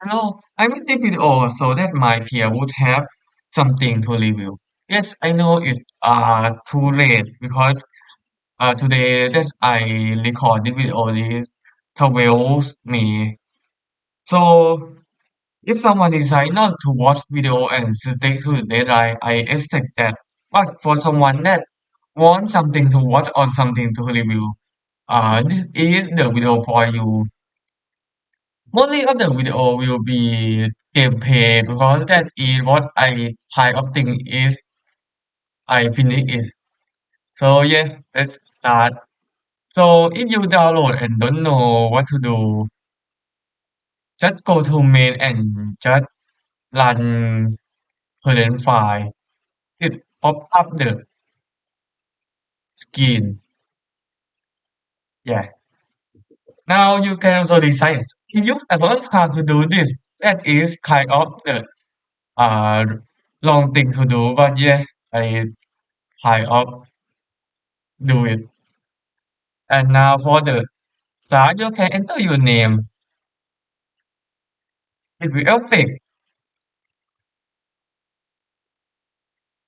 Hello, I made the video so that my peer would have something to review. Yes, I know it's too late because today that I record the video is 12 May. So if someone decide not to watch video and stick to the deadline, I expect that. But for someone that wants something to watch or something to review, this is the video for you. Mostly of the video will be gameplay because that is what I kind of think is I finish it. So yeah, let's start. So if you download and don't know what to do, just go to main and just run current file. It pop up the screen. Yeah. Now you can also decide if you advance how to do this. That is kind of the uh long thing to do, but yeah, I kind of do it. And now for the start, you can enter your name. It will affect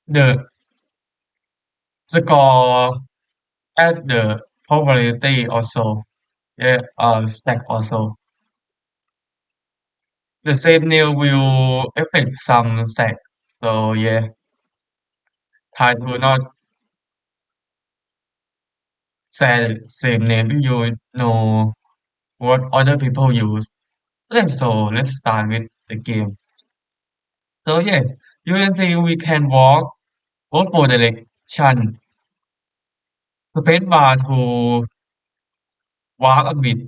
the score at the probability also. Yeah, stack also. The same name will affect some stack. So yeah, try to not say the same name if you know what other people use. Okay, so let's start with the game. So yeah, you can see we can walk both for direction. Space bar to walk a bit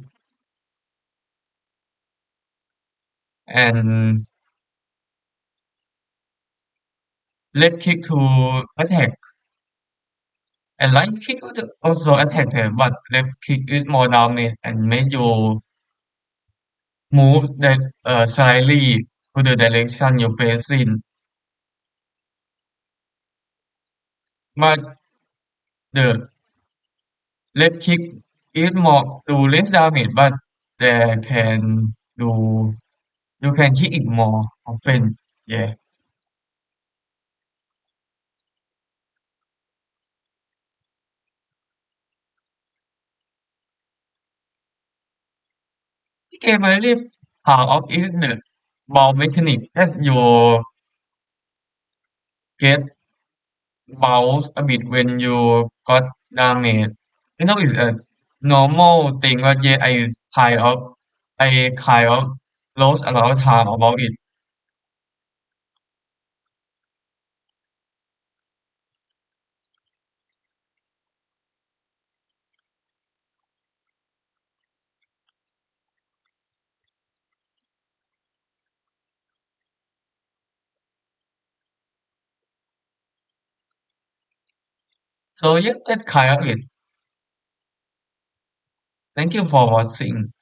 and left click to attack and right click to also attack them, but left click is more damage and make you move that slightly to the direction you facing. But the left click is more do less damage, but they can do you can hit it more often. Yeah, the game really part of is the ball mechanic that you get bounce a bit when you got damage. You know, it's a normal thing, but yeah, I kind of lost a lot of time about it. So yeah, that's kind of it. Thank you for watching.